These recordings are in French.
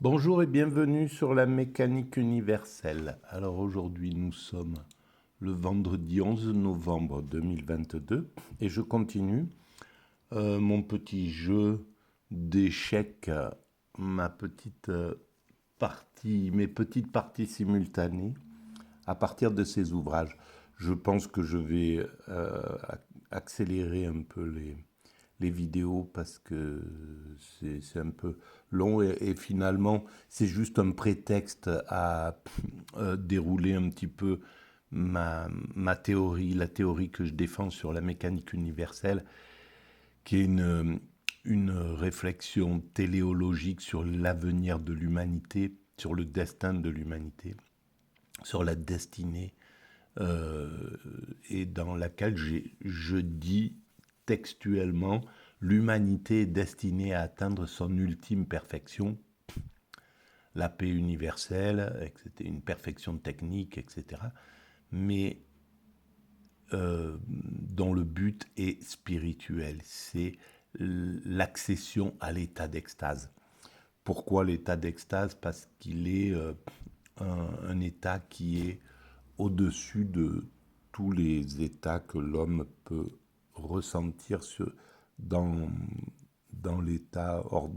Bonjour et bienvenue sur la mécanique universelle. Alors aujourd'hui nous sommes le vendredi 11 novembre 2022 et je continue mon petit jeu d'échecs, ma petite mes petites parties simultanées à partir de ces ouvrages. Je pense que je vais accélérer un peu les vidéos parce que c'est un peu long et finalement c'est juste un prétexte à dérouler un petit peu ma théorie, la théorie que je défends sur la mécanique universelle, qui est une réflexion téléologique sur l'avenir de l'humanité, sur le destin de l'humanité, sur la destinée, et dans laquelle je dis textuellement l'humanité est destinée à atteindre son ultime perfection, la paix universelle, etc., une perfection technique, etc., mais dont le but est spirituel, c'est l'accession à l'état d'extase. Pourquoi l'état d'extase? Parce qu'il est un état qui est au-dessus de tous les états que l'homme peut ressentir dans, dans l'état hors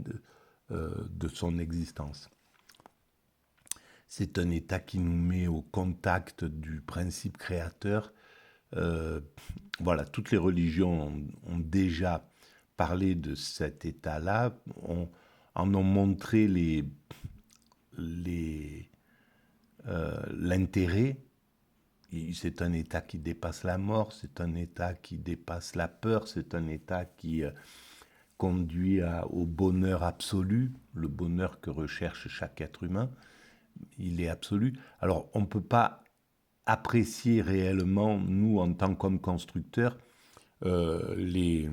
de son existence. C'est un état qui nous met au contact du principe créateur. Euh, voilà, toutes les religions ont déjà parlé de cet état-là, en ont montré l'intérêt. C'est un état qui dépasse la mort, c'est un état qui dépasse la peur, c'est un état qui conduit au bonheur absolu, le bonheur que recherche chaque être humain. Il est absolu. Alors, on ne peut pas apprécier réellement, nous, en tant qu'hommes constructeurs, euh, les,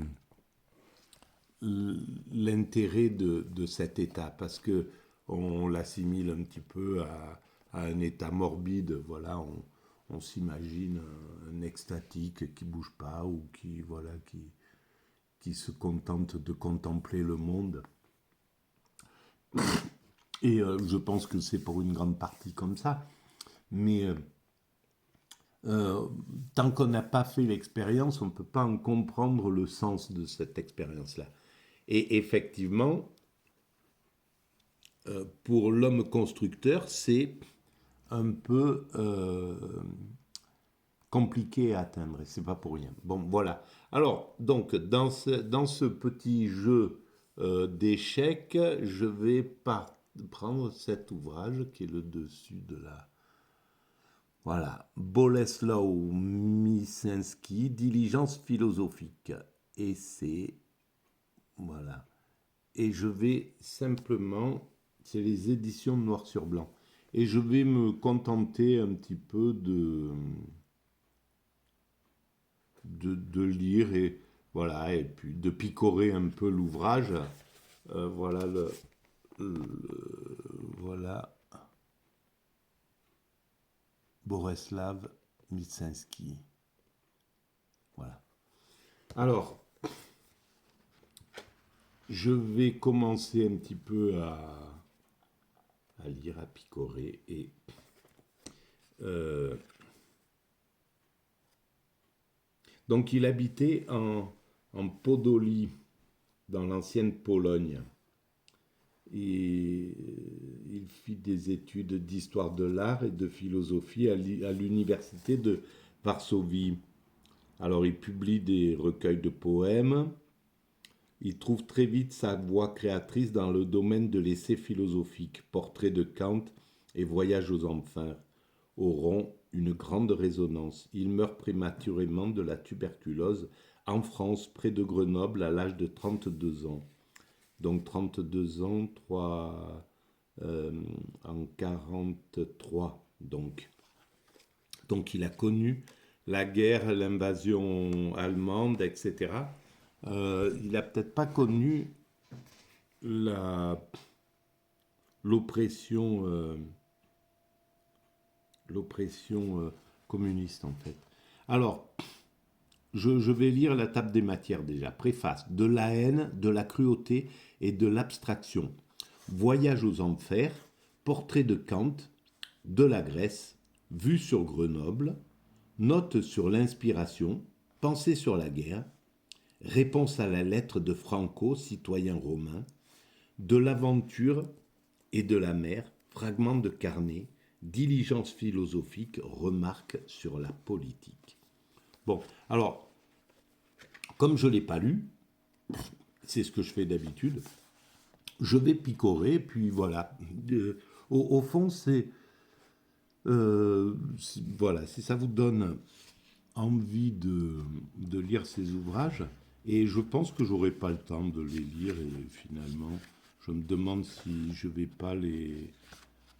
l'intérêt de cet état, parce que on l'assimile un petit peu à un état morbide. Voilà, on s'imagine un extatique qui bouge pas ou qui se contente de contempler le monde. Et je pense que c'est pour une grande partie comme ça. Mais euh, tant qu'on n'a pas fait l'expérience, on ne peut pas en comprendre le sens de cette expérience-là. Et effectivement, pour l'homme constructeur, c'est un peu compliqué à atteindre, et c'est pas pour rien. Bon, voilà. Alors, donc, dans ce petit jeu d'échecs, je vais prendre cet ouvrage qui est le dessus de la... Voilà, Bolesław Misenski, Diligence philosophique. Et c'est... Voilà. Et je vais simplement... C'est les éditions noir sur blanc. Et je vais me contenter un petit peu de lire et voilà, et puis de picorer un peu l'ouvrage. Voilà voilà Boreslav Micsinski. Voilà. Alors, je vais commencer un petit peu à lire, à picorer et euh, donc il habitait en Podolie, dans l'ancienne Pologne. Et il fit des études d'histoire de l'art et de philosophie à l'université de Varsovie. Alors il publie des recueils de poèmes. Il trouve très vite sa voie créatrice dans le domaine de l'essai philosophique. Portrait de Kant et Voyage aux enfers auront une grande résonance. Il meurt prématurément de la tuberculose en France, près de Grenoble, à l'âge de 32 ans. Donc 32 ans, 3, en 43. Donc il a connu la guerre, l'invasion allemande, etc. Il n'a peut-être pas connu la, l'oppression, communiste en fait. Alors, je vais lire la table des matières déjà. Préface. De la haine, de la cruauté et de l'abstraction. Voyage aux enfers, portrait de Kant, de la Grèce, vue sur Grenoble, notes sur l'inspiration, pensée sur la guerre, réponse à la lettre de Franco, citoyen romain, de l'aventure et de la mer, fragment de carnet, diligence philosophique, remarque sur la politique. Bon, alors, comme je ne l'ai pas lu, c'est ce que je fais d'habitude, je vais picorer, puis voilà. Au fond, voilà, si ça vous donne envie de lire ces ouvrages, et je pense que j'aurai pas le temps de les lire, et finalement, je me demande si je vais pas les...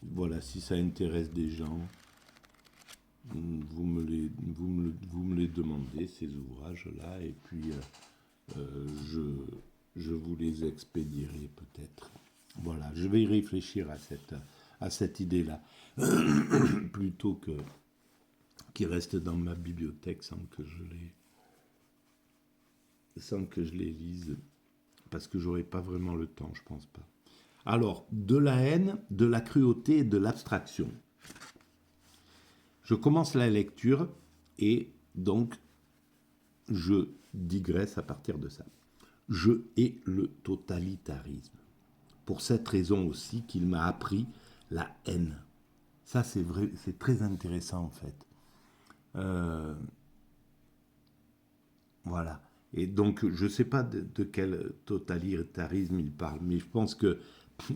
Voilà, si ça intéresse des gens, vous me les demandez, ces ouvrages-là, et puis je vous les expédierai peut-être. Voilà, je vais y réfléchir à cette idée-là, plutôt que qui reste dans ma bibliothèque sans que je les lise, parce que j'aurai pas vraiment le temps, je pense pas. Alors, de la haine, de la cruauté et de l'abstraction. Je commence la lecture et donc je digresse à partir de ça. Je hais le totalitarisme. Pour cette raison aussi qu'il m'a appris la haine. Ça, c'est vrai, c'est très intéressant en fait. Voilà. Et donc, je ne sais pas de quel totalitarisme il parle, mais je pense que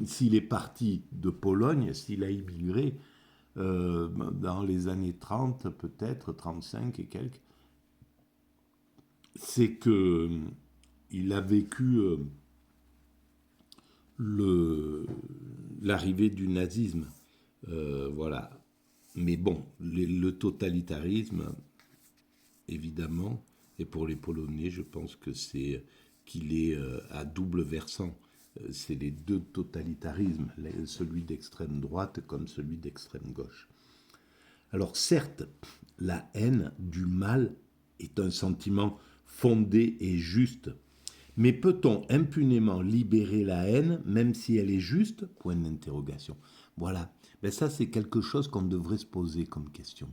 s'il est parti de Pologne, s'il a immigré dans les années 30, peut-être 35 et quelques, c'est que il a vécu l'arrivée du nazisme. Voilà. Mais bon, le totalitarisme, évidemment, et pour les Polonais, je pense que qu'il est à double versant. C'est les deux totalitarismes, celui d'extrême droite comme celui d'extrême gauche. Alors certes, la haine du mal est un sentiment fondé et juste, mais peut-on impunément libérer la haine, même si elle est juste? Point d'interrogation. Voilà. Ben ça, c'est quelque chose qu'on devrait se poser comme question.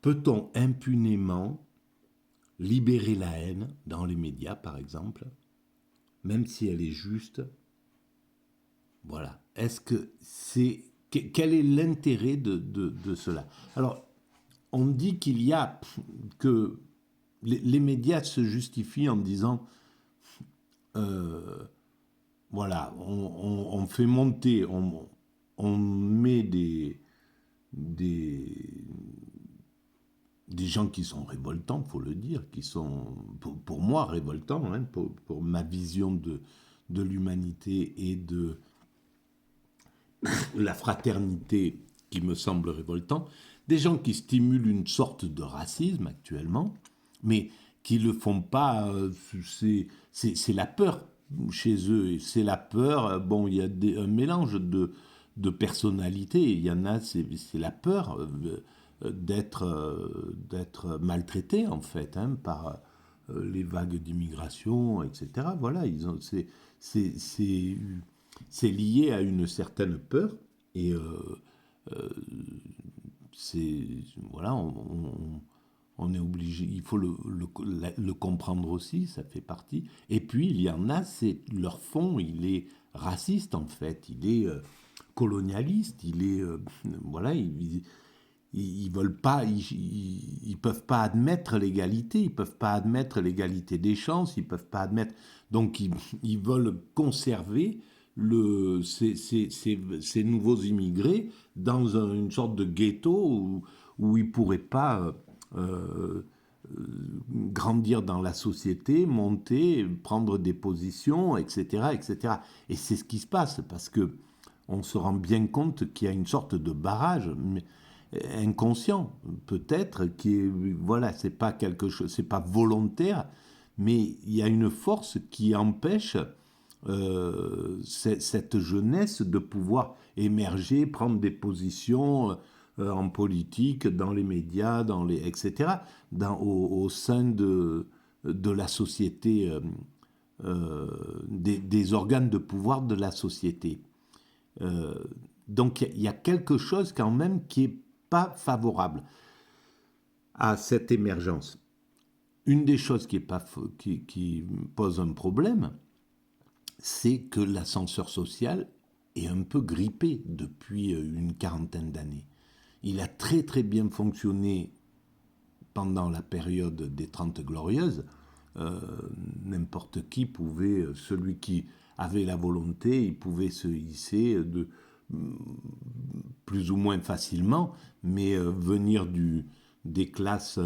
Peut-on impunément libérer la haine dans les médias, par exemple, même si elle est juste? Voilà. Est-ce que c'est... Quel est l'intérêt de cela? Alors, on dit qu'il y a... que les médias se justifient en disant... voilà, on fait monter... On met des gens qui sont révoltants, il faut le dire, qui sont, pour moi, révoltants, hein, pour ma vision de l'humanité et de la fraternité qui me semble révoltant, des gens qui stimulent une sorte de racisme actuellement, mais qui ne le font pas, c'est la peur chez eux, c'est la peur, bon, il y a un mélange de personnalités, il y en a, c'est la peur d'être maltraités en fait hein, par les vagues d'immigration, etc. Voilà, c'est lié à une certaine peur et c'est voilà, on est obligé, il faut le comprendre aussi, ça fait partie. Et puis il y en a, c'est leur fond, il est raciste en fait, il est colonialiste, il est voilà, ils veulent pas, ils peuvent pas admettre l'égalité, ils peuvent pas admettre l'égalité des chances, ils peuvent pas admettre, donc ils veulent conserver ces nouveaux immigrés dans une sorte de ghetto où ils pourraient pas grandir dans la société, monter, prendre des positions, etc., etc. Et c'est ce qui se passe parce que on se rend bien compte qu'il y a une sorte de barrage inconscient, peut-être, qui est, voilà, c'est pas quelque chose, c'est pas volontaire, mais il y a une force qui empêche cette jeunesse de pouvoir émerger, prendre des positions en politique, dans les médias, etc., au sein de la société des organes de pouvoir de la société. Donc il y a quelque chose quand même qui n'est pas favorable à cette émergence. Une des choses qui pose un problème, c'est que l'ascenseur social est un peu grippé depuis une quarantaine d'années. Il a très très bien fonctionné pendant la période des 30 Glorieuses. N'importe qui pouvait, celui qui avait la volonté, il pouvait se hisser plus ou moins facilement, mais venir des classes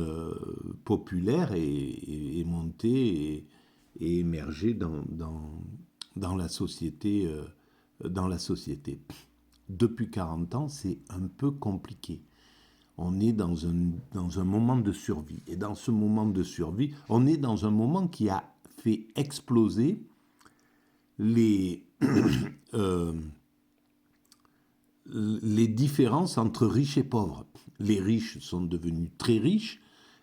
populaires et monter et émerger dans la société. Dans la société. Depuis 40 ans, c'est un peu compliqué. On est dans un moment de survie. Et dans ce moment de survie, on est dans un moment qui a fait exploser les différences entre riches et pauvres. Les riches sont devenus très riches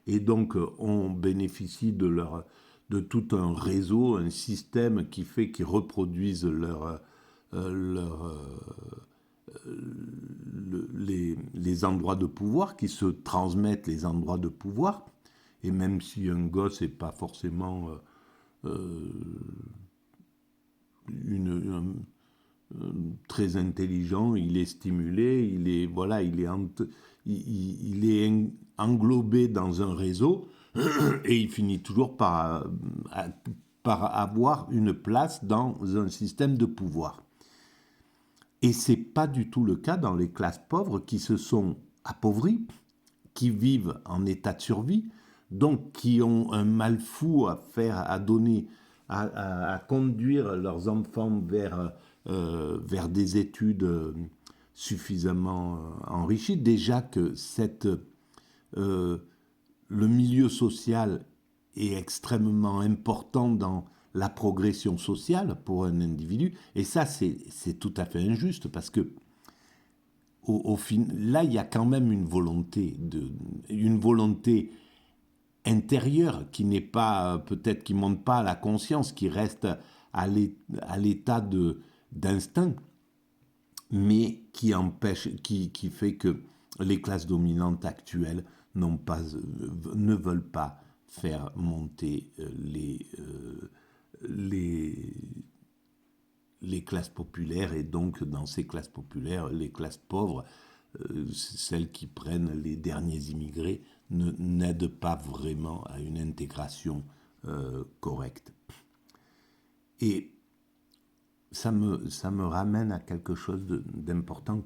et donc on bénéficie de tout un réseau, un système qui fait qu'ils reproduisent les endroits de pouvoir, qui se transmettent les endroits de pouvoir. Et même si un gosse n'est pas forcément très intelligent, il est stimulé, il est englobé dans un réseau et il finit toujours par avoir une place dans un système de pouvoir. Et ce n'est pas du tout le cas dans les classes pauvres qui se sont appauvries, qui vivent en état de survie, donc qui ont un mal fou à donner, à conduire leurs enfants vers des études suffisamment enrichies. Déjà que le milieu social est extrêmement important dans la progression sociale pour un individu, et ça c'est tout à fait injuste, parce que là il y a quand même une volonté intérieure qui n'est pas, peut-être qui monte pas à la conscience, qui reste à l'état d'instinct, mais qui fait que les classes dominantes actuelles ne veulent pas faire monter les classes populaires, et donc dans ces classes populaires, les classes pauvres, celles qui prennent les derniers immigrés, n'aident pas vraiment à une intégration correcte. Et ça me ramène à quelque chose d'important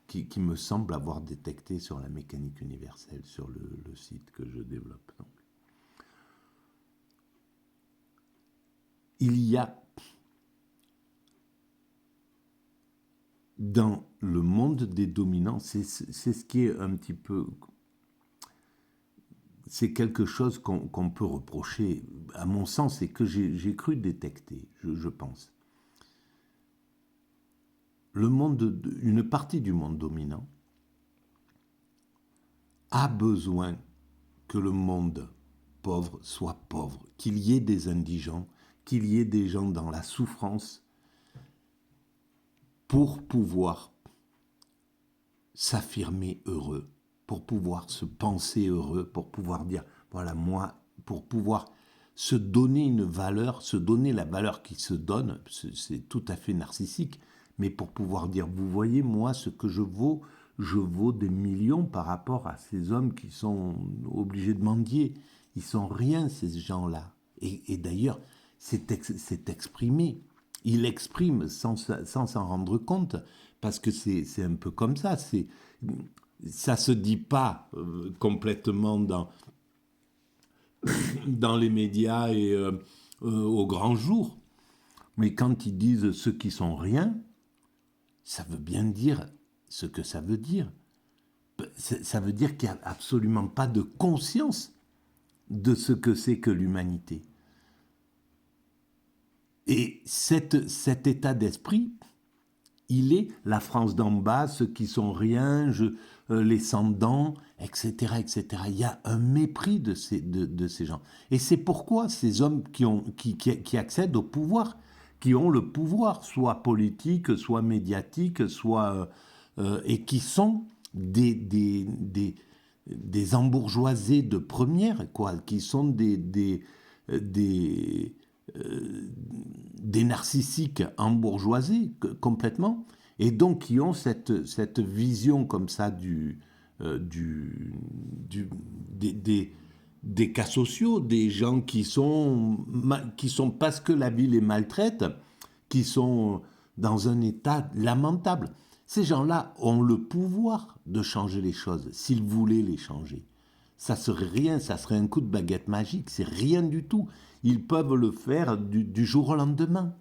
qui me semble avoir détecté sur la mécanique universelle, sur le site que je développe. Donc, il y a dans le monde des dominants, c'est ce qui est un petit peu... C'est quelque chose qu'on peut reprocher, à mon sens, et que j'ai cru détecter, je pense. Une partie du monde dominant a besoin que le monde pauvre soit pauvre, qu'il y ait des indigents, qu'il y ait des gens dans la souffrance, pour pouvoir s'affirmer heureux, pour pouvoir se penser heureux, pour pouvoir dire, voilà, moi, pour pouvoir se donner une valeur, se donner la valeur qui se donne, c'est tout à fait narcissique, mais pour pouvoir dire, vous voyez, moi, ce que je vaux des millions par rapport à ces hommes qui sont obligés de mendier. Ils sont rien, ces gens-là. Et d'ailleurs, c'est exprimé. Il exprime sans s'en rendre compte, parce que c'est un peu comme ça. Ça se dit pas complètement dans les médias et au grand jour. Mais quand ils disent ceux qui sont rien, ça veut bien dire ce que ça veut dire. Ça veut dire qu'il n'y a absolument pas de conscience de ce que c'est que l'humanité. Et cet état d'esprit, il est la France d'en bas, ceux qui sont rien, les sans-dents, etc., etc. Il y a un mépris de ces gens. Et c'est pourquoi ces hommes qui accèdent au pouvoir, qui ont le pouvoir, soit politique, soit médiatique, soit et qui sont des embourgeoisés de première, quoi, qui sont des, des narcissiques embourgeoisés complètement, et donc qui ont cette vision comme ça des cas sociaux, des gens qui sont parce que la vie les maltraite, qui sont dans un état lamentable. Ces gens-là ont le pouvoir de changer les choses, s'ils voulaient les changer. Ça serait rien, ça serait un coup de baguette magique, c'est rien du tout. Ils peuvent le faire du jour au lendemain.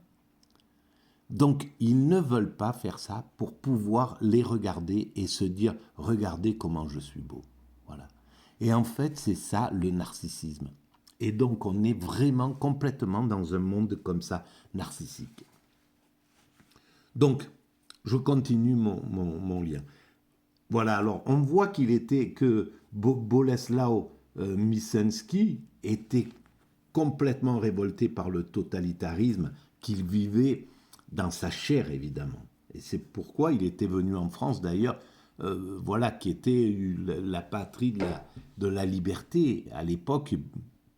Donc, ils ne veulent pas faire ça pour pouvoir les regarder et se dire « Regardez comment je suis beau ». Voilà. Et en fait, c'est ça le narcissisme. Et donc, on est vraiment complètement dans un monde comme ça, narcissique. Donc, je continue mon lien. Voilà, alors on voit que Bolesław Michalski était complètement révolté par le totalitarisme qu'il vivait dans sa chair, évidemment. Et c'est pourquoi il était venu en France, d'ailleurs, voilà, qui était la patrie de la liberté. À l'époque,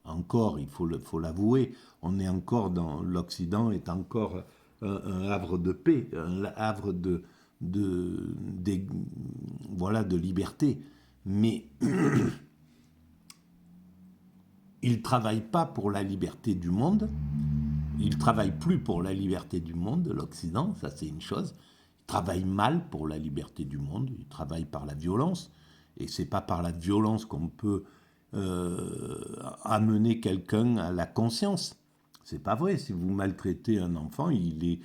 encore, il faut l'avouer, on est encore dans l'Occident, est encore un havre de paix, un havre voilà, de liberté. Mais il ne travaille pas pour la liberté du monde, il ne travaille plus pour la liberté du monde, l'Occident, ça c'est une chose. Il travaille mal pour la liberté du monde, il travaille par la violence, et c'est pas par la violence qu'on peut amener quelqu'un à la conscience. C'est pas vrai, si vous maltraitez un enfant, il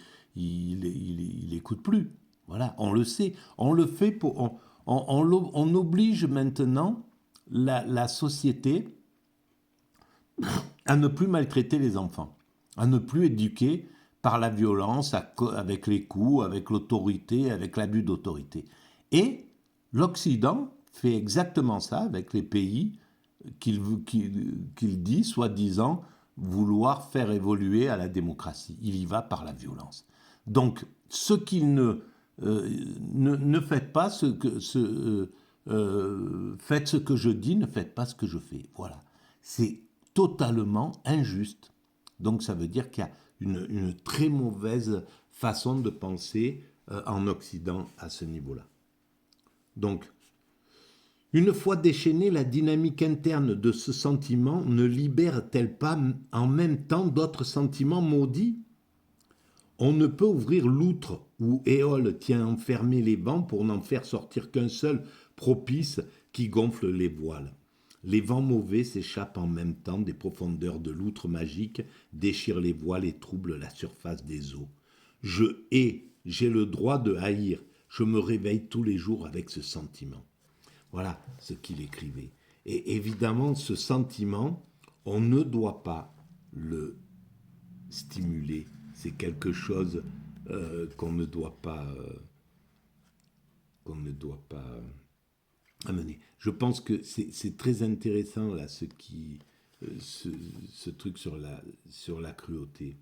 écoute plus. Voilà, on le sait. On le fait pour... On oblige maintenant la société à ne plus maltraiter les enfants, à ne plus éduquer par la violence, avec les coups, avec l'autorité, avec l'abus d'autorité. Et l'Occident fait exactement ça avec les pays qu'il dit, soi-disant, vouloir faire évoluer à la démocratie. Il y va par la violence. Donc, ce qu'il ne faites pas faites ce que je dis, ne faites pas ce que je fais. Voilà. C'est totalement injuste. Donc, ça veut dire qu'il y a une très mauvaise façon de penser en Occident à ce niveau-là. Donc, une fois déchaînée, la dynamique interne de ce sentiment ne libère-t-elle pas en même temps d'autres sentiments maudits ? On ne peut ouvrir l'outre où Éole tient enfermés les vents pour n'en faire sortir qu'un seul propice qui gonfle les voiles. Les vents mauvais s'échappent en même temps des profondeurs de l'outre magique, déchirent les voiles et troublent la surface des eaux. Je hais, j'ai le droit de haïr, je me réveille tous les jours avec ce sentiment. Voilà ce qu'il écrivait. Et évidemment, ce sentiment, on ne doit pas le stimuler. C'est quelque chose qu'on ne doit pas amener. Je pense que c'est très intéressant là ce truc sur la cruauté.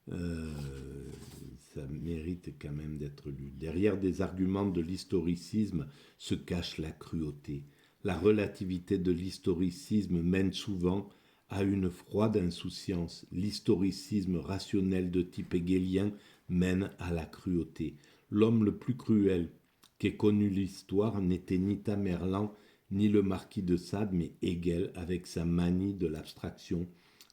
Ça mérite quand même d'être lu. Derrière des arguments de l'historicisme se cache la cruauté. La relativité de l'historicisme mène souvent à une froide insouciance. L'historicisme rationnel de type hegelien mène à la cruauté. L'homme le plus cruel qu'ait connu l'histoire n'était ni Tamerlan ni le marquis de Sade, mais Hegel avec sa manie de l'abstraction,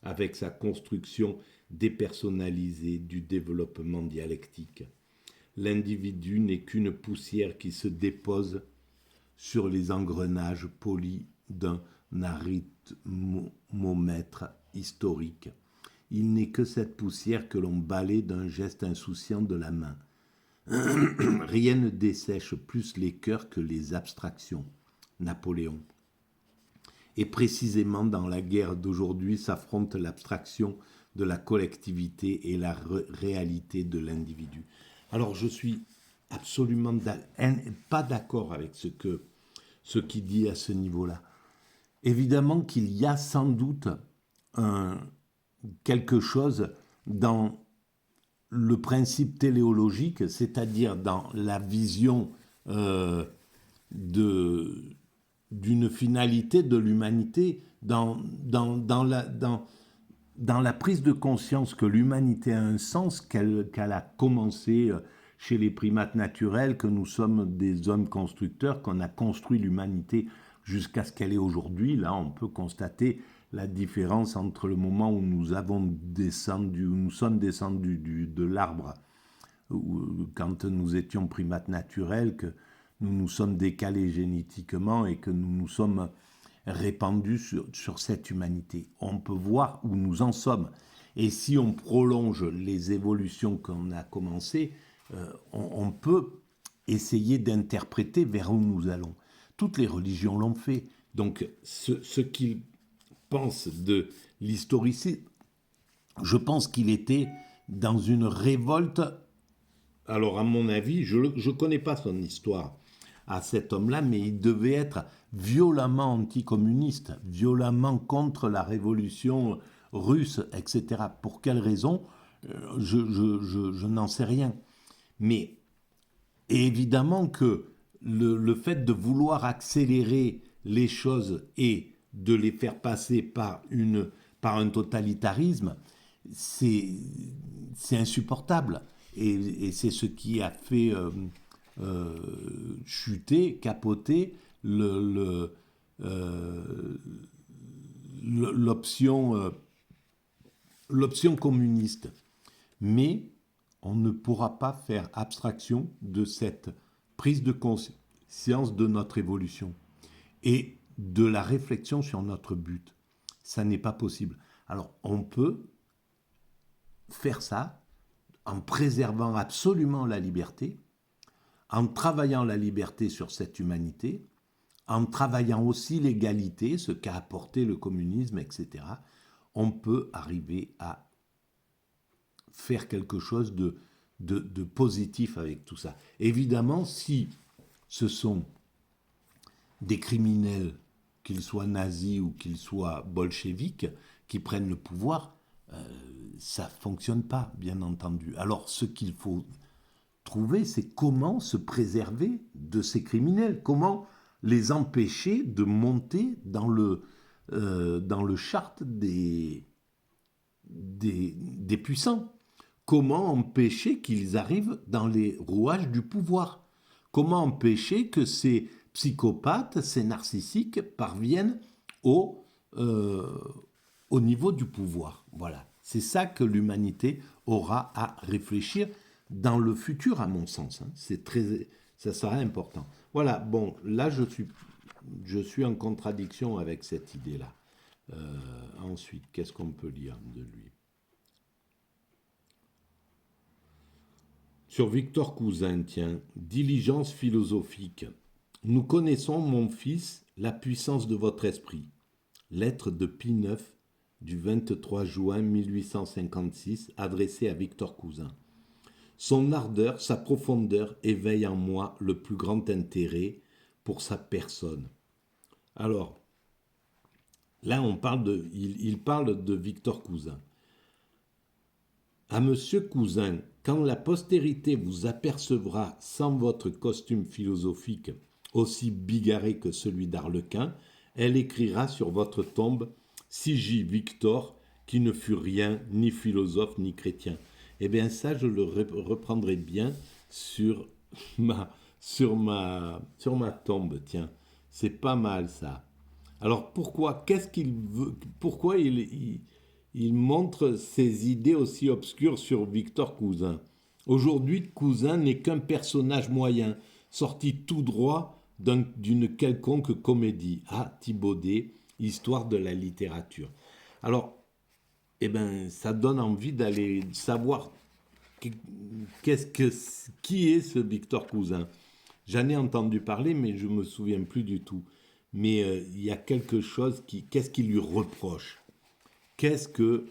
avec sa construction dépersonnalisée du développement dialectique. L'individu n'est qu'une poussière qui se dépose sur les engrenages polis d'un arithmomètre historique. Il n'est que cette poussière que l'on balaie d'un geste insouciant de la main. Rien ne dessèche plus les cœurs que les abstractions. Napoléon. Et précisément dans la guerre d'aujourd'hui s'affrontent l'abstraction de la collectivité et la réalité de l'individu. Alors je suis absolument pas d'accord avec ce qu'il dit à ce niveau-là. Évidemment qu'il y a sans doute quelque chose dans le principe téléologique, c'est-à-dire dans la vision d'une finalité de l'humanité, dans la prise de conscience que l'humanité a un sens, qu'elle a commencé chez les primates naturels, que nous sommes des hommes constructeurs, qu'on a construit l'humanité jusqu'à ce qu'elle est aujourd'hui. Là, on peut constater la différence entre le moment où nous sommes descendus de l'arbre, quand nous étions primates naturels, que nous nous sommes décalés génétiquement et que nous nous sommes répandus sur cette humanité. On peut voir où nous en sommes. Et si on prolonge les évolutions qu'on a commencées, on peut essayer d'interpréter vers où nous allons. Toutes les religions l'ont fait. Donc, ce qu'ils pensent de l'historicité, je pense qu'il était dans une révolte. Alors, à mon avis, je ne connais pas son histoire à cet homme-là, mais il devait être violemment anticommuniste, violemment contre la révolution russe, etc. Pour quelle raison je n'en sais rien. Mais évidemment que le fait de vouloir accélérer les choses et de les faire passer par un totalitarisme, c'est insupportable. Et c'est ce qui a fait chuter, capoter l'option communiste. Mais on ne pourra pas faire abstraction de cette prise de conscience de notre évolution et de la réflexion sur notre but. Ça n'est pas possible. Alors, on peut faire ça en préservant absolument la liberté, en travaillant la liberté sur cette humanité, en travaillant aussi l'égalité, ce qu'a apporté le communisme, etc. On peut arriver à faire quelque chose de positif avec tout ça. Évidemment, si ce sont des criminels, qu'ils soient nazis ou qu'ils soient bolcheviques, qui prennent le pouvoir, ça ne fonctionne pas, bien entendu. Alors, ce qu'il faut trouver, c'est comment se préserver de ces criminels, comment les empêcher de monter dans le chart des puissants. Comment empêcher qu'ils arrivent dans les rouages du pouvoir? Comment empêcher que ces psychopathes, ces narcissiques parviennent au niveau du pouvoir? Voilà. C'est ça que l'humanité aura à réfléchir dans le futur, à mon sens. Ça sera important. Voilà, bon, là, je suis en contradiction avec cette idée-là. Ensuite, qu'est-ce qu'on peut lire de lui? Sur Victor Cousin, tiens, diligence philosophique. Nous connaissons, mon fils, la puissance de votre esprit. Lettre de Pie IX du 23 juin 1856, adressée à Victor Cousin. Son ardeur, sa profondeur éveillent en moi le plus grand intérêt pour sa personne. Alors, là, il parle de Victor Cousin. À Monsieur Cousin, quand la postérité vous apercevra sans votre costume philosophique aussi bigarré que celui d'Arlequin, elle écrira sur votre tombe « Sigis Victor, qui ne fut rien, ni philosophe, ni chrétien ». Eh bien ça, je le reprendrai bien sur ma tombe, tiens. C'est pas mal ça. Alors pourquoi il montre ses idées aussi obscures sur Victor Cousin? Aujourd'hui, Cousin n'est qu'un personnage moyen, sorti tout droit d'une quelconque comédie. Ah, Thibaudet, histoire de la littérature. Alors, ça donne envie d'aller savoir qui est ce Victor Cousin. J'en ai entendu parler, mais je ne me souviens plus du tout. Mais il y a quelque chose qu'est-ce qu'il lui reproche? Qu'est-ce que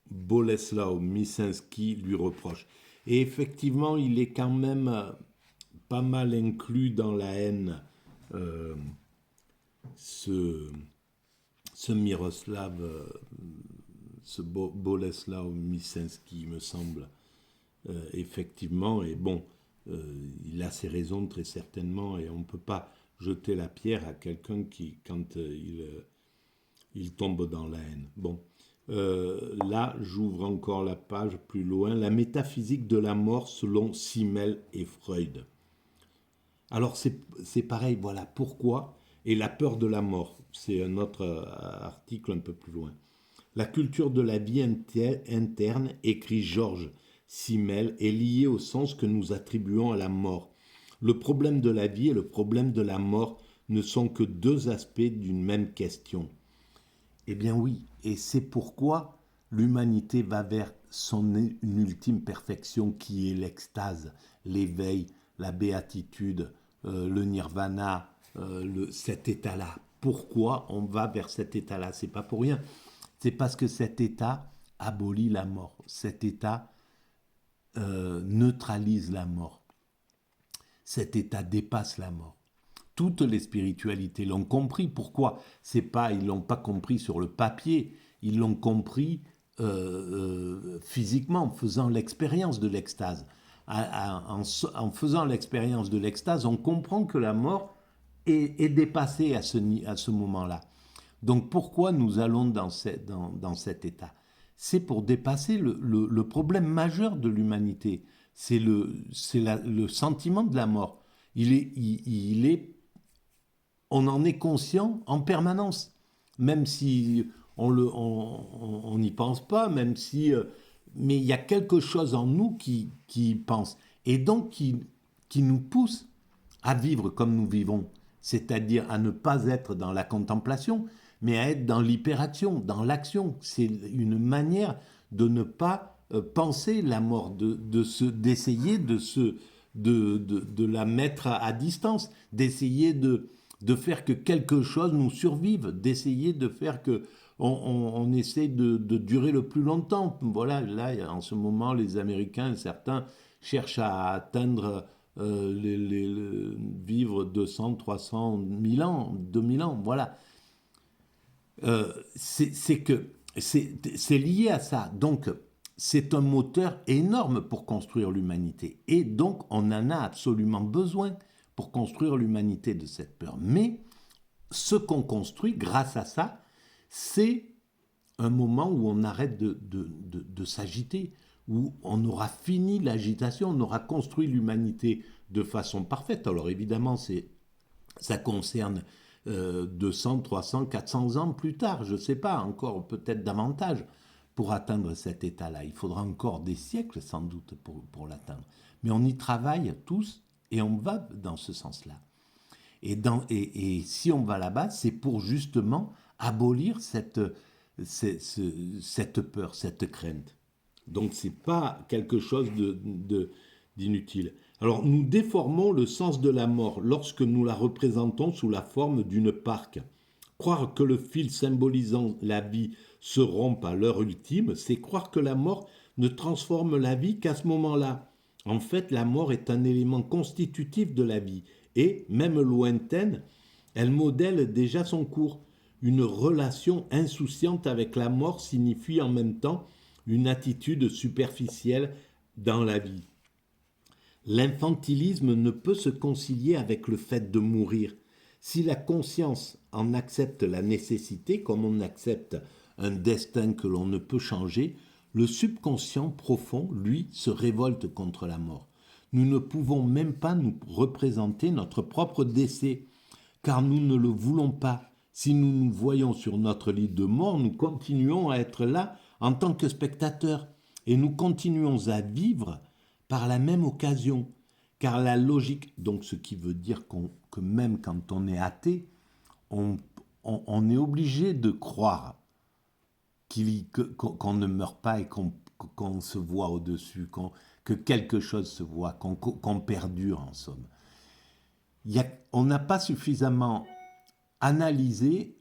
Bolesław Myszynski lui reproche? Et effectivement, il est quand même pas mal inclus dans la haine, euh, ce, ce Miroslav, ce Boleslav Myszynski, me semble. Effectivement, et bon, il a ses raisons très certainement, et on ne peut pas jeter la pierre à quelqu'un qui, quand il tombe dans la haine. Bon, là, j'ouvre encore la page plus loin. La métaphysique de la mort selon Simmel et Freud. Alors, c'est pareil, voilà pourquoi. Et la peur de la mort, c'est un autre article un peu plus loin. La culture de la vie interne, écrit Georges Simmel, est liée au sens que nous attribuons à la mort. Le problème de la vie et le problème de la mort ne sont que deux aspects d'une même question. Eh bien oui, et c'est pourquoi l'humanité va vers une ultime perfection qui est l'extase, l'éveil, la béatitude, le nirvana, cet état-là. Pourquoi on va vers cet état-là? C'est pas pour rien. C'est parce que cet état abolit la mort. Cet état neutralise la mort. Cet état dépasse la mort. Toutes les spiritualités l'ont compris. Pourquoi? C'est pas, ils l'ont pas compris sur le papier, ils l'ont compris physiquement, en faisant l'expérience de l'extase. En faisant l'expérience de l'extase, on comprend que la mort est dépassée à ce moment-là. Donc pourquoi nous allons dans cet état? C'est pour dépasser le problème majeur de l'humanité. C'est le sentiment de la mort. On en est conscient en permanence, même si on n'y pense pas, même si, mais il y a quelque chose en nous qui pense, et donc qui nous pousse à vivre comme nous vivons, c'est-à-dire à ne pas être dans la contemplation, mais à être dans l'hyperaction, dans l'action. C'est une manière de ne pas penser la mort, d'essayer de la mettre à distance, d'essayer de faire que quelque chose nous survive, d'essayer de faire que on essaie de durer le plus longtemps. Voilà, là, en ce moment, les Américains, certains, cherchent à atteindre vivre 200, 300, 1000 ans, 2000 ans, voilà. C'est lié à ça. Donc, c'est un moteur énorme pour construire l'humanité. Et donc, on en a absolument besoin pour construire l'humanité de cette peur. Mais ce qu'on construit grâce à ça, c'est un moment où on arrête de s'agiter, où on aura fini l'agitation, on aura construit l'humanité de façon parfaite. Alors évidemment, ça concerne 200, 300, 400 ans plus tard, je ne sais pas, encore peut-être davantage, pour atteindre cet état-là. Il faudra encore des siècles sans doute pour l'atteindre. Mais on y travaille tous et on va dans ce sens-là. Et si on va là-bas, c'est pour justement abolir cette peur, cette crainte. Donc c'est pas quelque chose d'inutile. Alors nous déformons le sens de la mort lorsque nous la représentons sous la forme d'une parque. Croire que le fil symbolisant la vie se rompt à l'heure ultime, c'est croire que la mort ne transforme la vie qu'à ce moment-là. En fait, la mort est un élément constitutif de la vie et, même lointaine, elle modèle déjà son cours. Une relation insouciante avec la mort signifie en même temps une attitude superficielle dans la vie. L'infantilisme ne peut se concilier avec le fait de mourir. Si la conscience en accepte la nécessité, comme on accepte un destin que l'on ne peut changer, le subconscient profond, lui, se révolte contre la mort. Nous ne pouvons même pas nous représenter notre propre décès, car nous ne le voulons pas. Si nous nous voyons sur notre lit de mort, nous continuons à être là en tant que spectateurs, et nous continuons à vivre par la même occasion, car la logique, donc ce qui veut dire que même quand on est athée, on est obligé de croire qu'on ne meurt pas et qu'on se voit au-dessus, que quelque chose se voit, qu'on perdure en somme. On n'a pas suffisamment analysé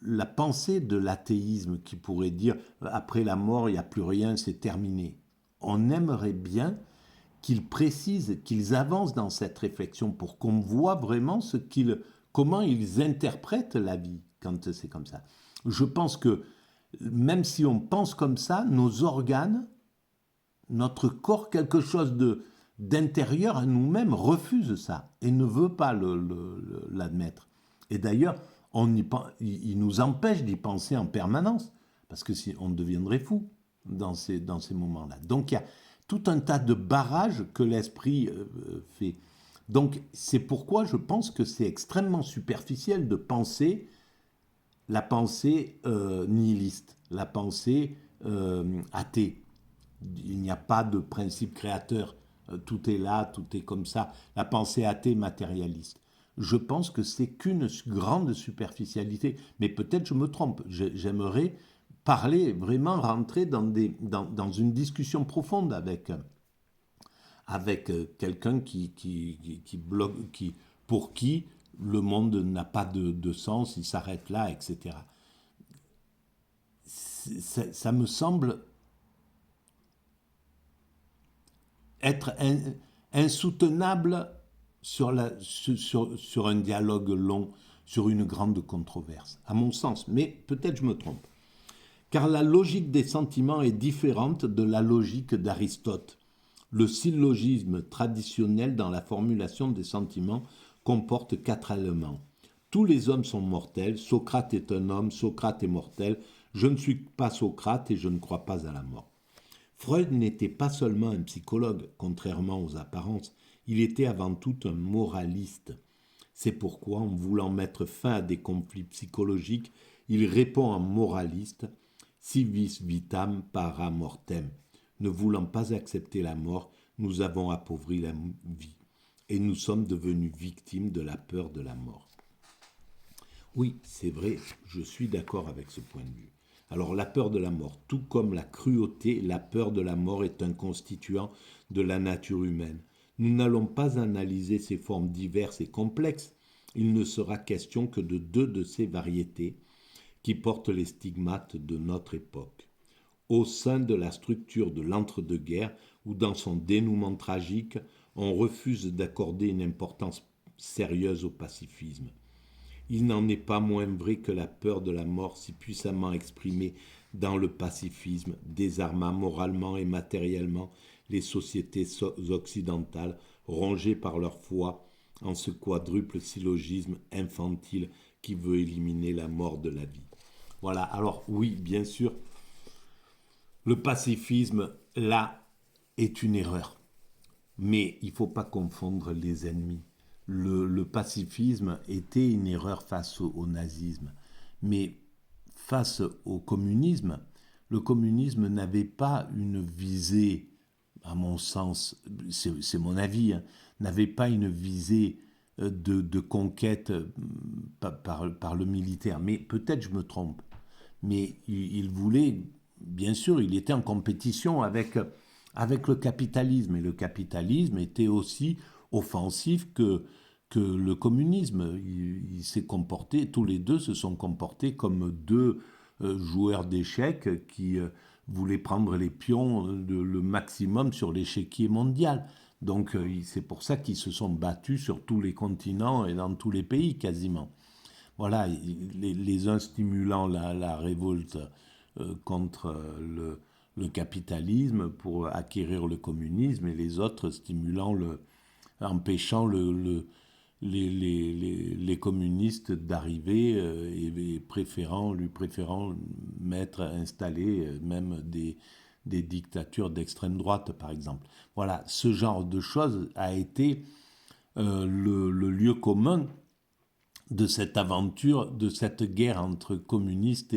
la pensée de l'athéisme qui pourrait dire après la mort, il n'y a plus rien, c'est terminé. On aimerait bien qu'ils précisent, qu'ils avancent dans cette réflexion pour qu'on voit vraiment comment ils interprètent la vie quand c'est comme ça. Je pense que même si on pense comme ça, nos organes, notre corps, quelque chose d'intérieur à nous-mêmes refuse ça et ne veut pas l'admettre. Et d'ailleurs, il nous empêche d'y penser en permanence, parce que si, on deviendrait fou dans ces moments-là. Donc il y a tout un tas de barrages que l'esprit fait. Donc c'est pourquoi je pense que c'est extrêmement superficiel de penser la pensée nihiliste, la pensée athée. Il n'y a pas de principe créateur. Tout est là, tout est comme ça. La pensée athée matérialiste. Je pense que c'est qu'une grande superficialité. Mais peut-être je me trompe. J'aimerais parler, vraiment rentrer dans une discussion profonde avec quelqu'un pour qui le monde n'a pas de sens, il s'arrête là, etc. Ça me semble être insoutenable sur un dialogue long, sur une grande controverse, à mon sens, mais peut-être je me trompe. Car la logique des sentiments est différente de la logique d'Aristote. Le syllogisme traditionnel dans la formulation des sentiments comporte 4 éléments. Tous les hommes sont mortels, Socrate est un homme, Socrate est mortel, je ne suis pas Socrate et je ne crois pas à la mort. Freud n'était pas seulement un psychologue, contrairement aux apparences, il était avant tout un moraliste. C'est pourquoi, en voulant mettre fin à des conflits psychologiques, il répond en moraliste « si vis vitam para mortem ». Ne voulant pas accepter la mort, nous avons appauvri la vie et nous sommes devenus victimes de la peur de la mort. Oui, c'est vrai, je suis d'accord avec ce point de vue. Alors la peur de la mort, tout comme la cruauté, la peur de la mort est un constituant de la nature humaine. Nous n'allons pas analyser ces formes diverses et complexes, il ne sera question que de 2 de ces variétés qui portent les stigmates de notre époque. Au sein de la structure de l'entre-deux-guerres ou dans son dénouement tragique, on refuse d'accorder une importance sérieuse au pacifisme. Il n'en est pas moins vrai que la peur de la mort, si puissamment exprimée dans le pacifisme, désarma moralement et matériellement les sociétés occidentales, rongées par leur foi en ce quadruple syllogisme infantile qui veut éliminer la mort de la vie. Voilà, alors oui, bien sûr, le pacifisme, là, est une erreur. Mais il ne faut pas confondre les ennemis. Le pacifisme était une erreur face au nazisme. Mais face au communisme, le communisme n'avait pas une visée, à mon sens, c'est mon avis, hein, n'avait pas une visée de conquête par le militaire. Mais peut-être je me trompe. Mais il voulait, bien sûr, il était en compétition avec le capitalisme. Et le capitalisme était aussi offensif que le communisme. Il s'est comporté, tous les deux se sont comportés comme 2 joueurs d'échecs qui voulaient prendre les pions le maximum sur l'échiquier mondial. Donc c'est pour ça qu'ils se sont battus sur tous les continents et dans tous les pays quasiment. Voilà, les uns stimulant la révolte contre le capitalisme pour acquérir le communisme et les autres empêchant les communistes d'arriver et lui préférant installer même des dictatures d'extrême droite, par exemple. Voilà, ce genre de choses a été le lieu commun de cette aventure, de cette guerre entre communistes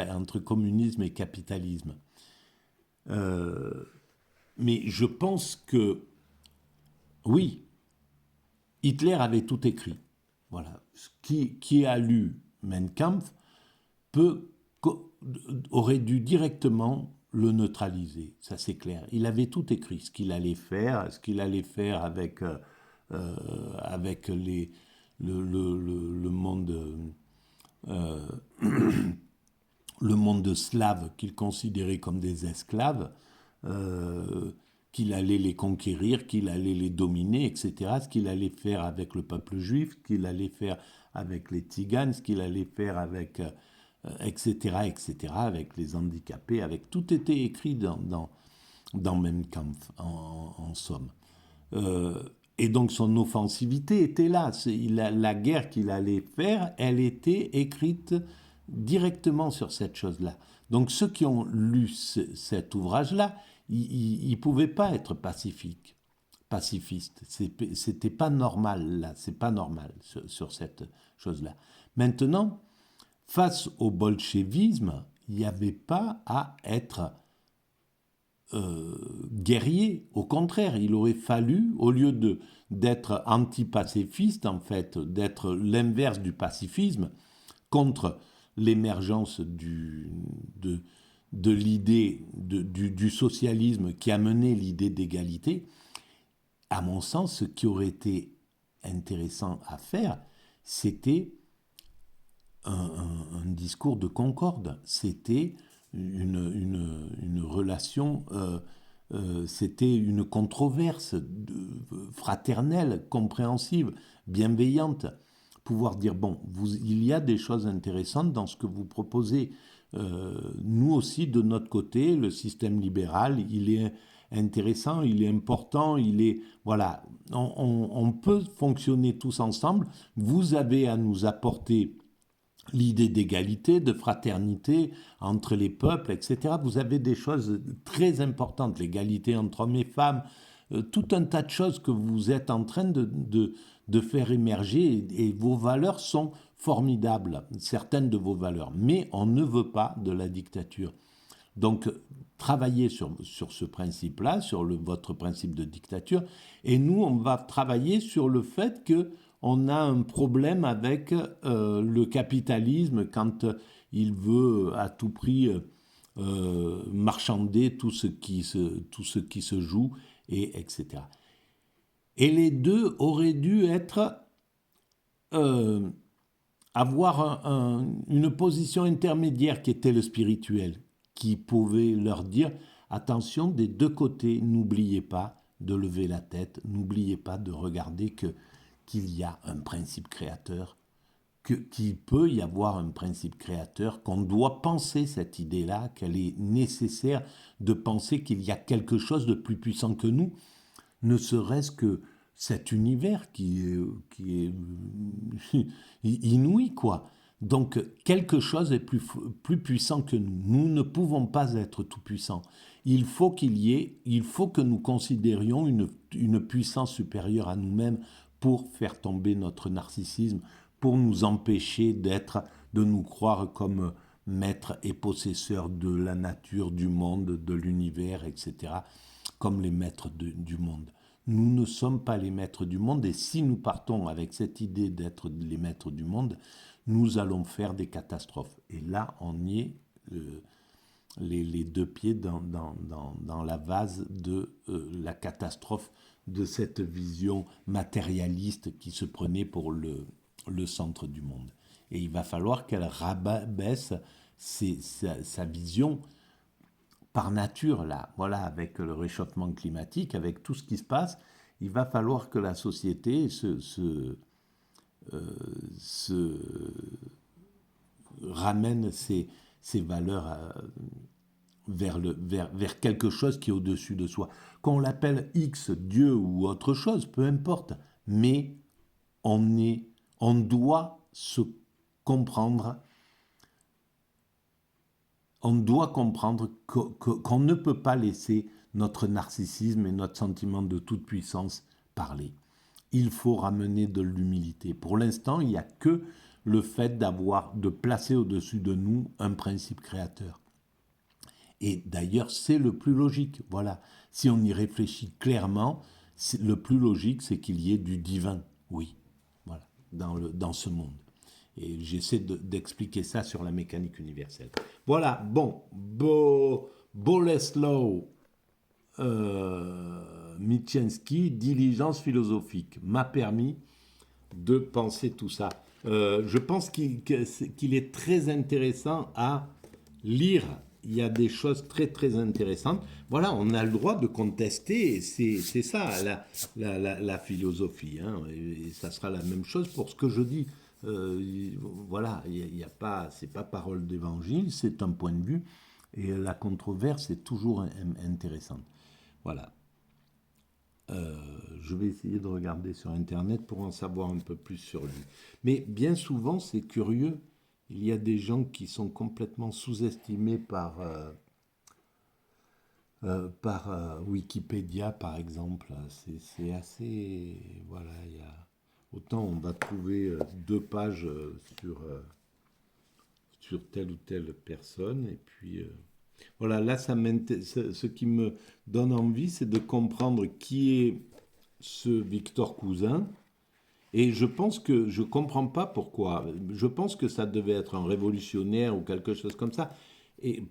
entre communisme et capitalisme. Mais je pense que, oui, Hitler avait tout écrit. Voilà. Qui a lu Mein Kampf aurait dû directement le neutraliser, ça c'est clair. Il avait tout écrit, ce qu'il allait faire avec le monde le monde slave qu'il considérait comme des esclaves, qu'il allait les conquérir, qu'il allait les dominer, etc. Ce qu'il allait faire avec le peuple juif, ce qu'il allait faire avec les tziganes, ce qu'il allait faire avec, etc., etc., avec les handicapés, avec tout était écrit dans Mein Kampf, en somme. Et donc son offensivité était là. La guerre qu'il allait faire, elle était écrite directement sur cette chose-là. Donc ceux qui ont lu cet ouvrage-là, ils ne pouvaient pas être pacifistes. C'était pas normal, là. C'est pas normal sur cette chose-là. Maintenant, face au bolchevisme, il n'y avait pas à être guerrier. Au contraire, il aurait fallu, au lieu d'être antipacifiste, en fait, d'être l'inverse du pacifisme, contre l'émergence de l'idée du socialisme qui a mené l'idée d'égalité, à mon sens, ce qui aurait été intéressant à faire, c'était un discours de concorde. C'était une relation, c'était une controverse fraternelle, compréhensive, bienveillante. Pouvoir dire, bon, il y a des choses intéressantes dans ce que vous proposez. Nous aussi, de notre côté, le système libéral, il est intéressant, il est important, il est... Voilà, on peut fonctionner tous ensemble. Vous avez à nous apporter l'idée d'égalité, de fraternité entre les peuples, etc. Vous avez des choses très importantes, l'égalité entre hommes et femmes, tout un tas de choses que vous êtes en train de faire émerger et vos valeurs sont formidables, certaines de vos valeurs. Mais on ne veut pas de la dictature. Donc, travaillez sur ce principe-là, sur votre principe de dictature, et nous, on va travailler sur le fait qu'on a un problème avec le capitalisme quand il veut à tout prix marchander tout ce qui se joue, et etc. Et les deux auraient dû être... avoir une position intermédiaire qui était le spirituel, qui pouvait leur dire, attention, des deux côtés, n'oubliez pas de lever la tête, n'oubliez pas de regarder qu'il y a un principe créateur, qu'il peut y avoir un principe créateur, qu'on doit penser cette idée-là, qu'elle est nécessaire de penser qu'il y a quelque chose de plus puissant que nous, ne serait-ce que cet univers qui est inouï, quoi. Donc, quelque chose est plus puissant que nous. Nous ne pouvons pas être tout puissants. Il faut que nous considérions une puissance supérieure à nous-mêmes pour faire tomber notre narcissisme, pour nous empêcher de nous croire comme maîtres et possesseurs de la nature, du monde, de l'univers, etc., comme les maîtres du monde. Nous ne sommes pas les maîtres du monde, et si nous partons avec cette idée d'être les maîtres du monde, nous allons faire des catastrophes. Et là, on y est, les deux pieds dans la vase de la catastrophe de cette vision matérialiste qui se prenait pour le centre du monde. Et il va falloir qu'elle rabaisse sa vision par nature, là, voilà, avec le réchauffement climatique, avec tout ce qui se passe, il va falloir que la société se ramène ses valeurs vers quelque chose qui est au-dessus de soi. Qu'on l'appelle X, Dieu ou autre chose, peu importe, mais on doit se comprendre. On doit comprendre qu'on ne peut pas laisser notre narcissisme et notre sentiment de toute puissance parler. Il faut ramener de l'humilité. Pour l'instant, il n'y a que le fait de placer au-dessus de nous un principe créateur. Et d'ailleurs, c'est le plus logique. Voilà. Si on y réfléchit clairement, le plus logique, c'est qu'il y ait du divin. Oui, voilà, dans ce monde. Et j'essaie d'expliquer ça sur la mécanique universelle. Voilà, bon, Bolesław Mickiewicz, Diligence philosophique, m'a permis de penser tout ça. Je pense qu'il est très intéressant à lire. il y a des choses très très intéressantes. Voilà, on a le droit de contester, et c'est ça la philosophie, hein. Et ça sera la même chose pour ce que je dis. Voilà, il y a pas, c'est pas parole d'évangile, c'est un point de vue, et la controverse est toujours intéressante. Voilà. Je vais essayer de regarder sur Internet pour en savoir un peu plus sur lui. Mais bien souvent, c'est curieux. Il y a des gens qui sont complètement sous-estimés par Wikipédia, par exemple. C'est assez... Voilà, il y a... Autant on va trouver 2 pages sur telle ou telle personne, et puis... voilà, là, ce qui me donne envie, c'est de comprendre qui est ce Victor Cousin. Et je pense que je comprends pas pourquoi. Je pense que ça devait être un révolutionnaire ou quelque chose comme ça. Et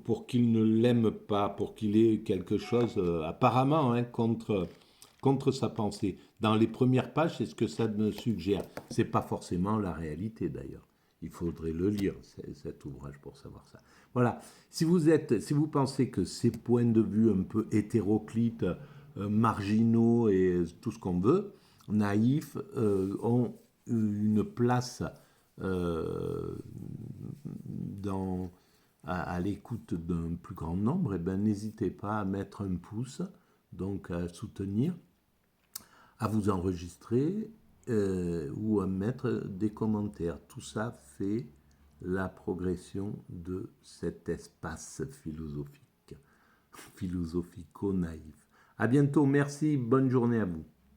pour qu'il ne l'aime pas, pour qu'il ait quelque chose apparemment hein, contre sa pensée. Dans les premières pages, c'est ce que ça me suggère. C'est pas forcément la réalité d'ailleurs. Il faudrait le lire, cet ouvrage, pour savoir ça. Voilà. Si vous pensez que ces points de vue un peu hétéroclites, marginaux et tout ce qu'on veut, naïfs, ont une place euh, dans, à l'écoute d'un plus grand nombre, eh ben, n'hésitez pas à mettre un pouce, donc à soutenir, à vous enregistrer ou à mettre des commentaires. Tout ça fait la progression de cet espace philosophique, philosophico-naïf. À bientôt, merci, bonne journée à vous.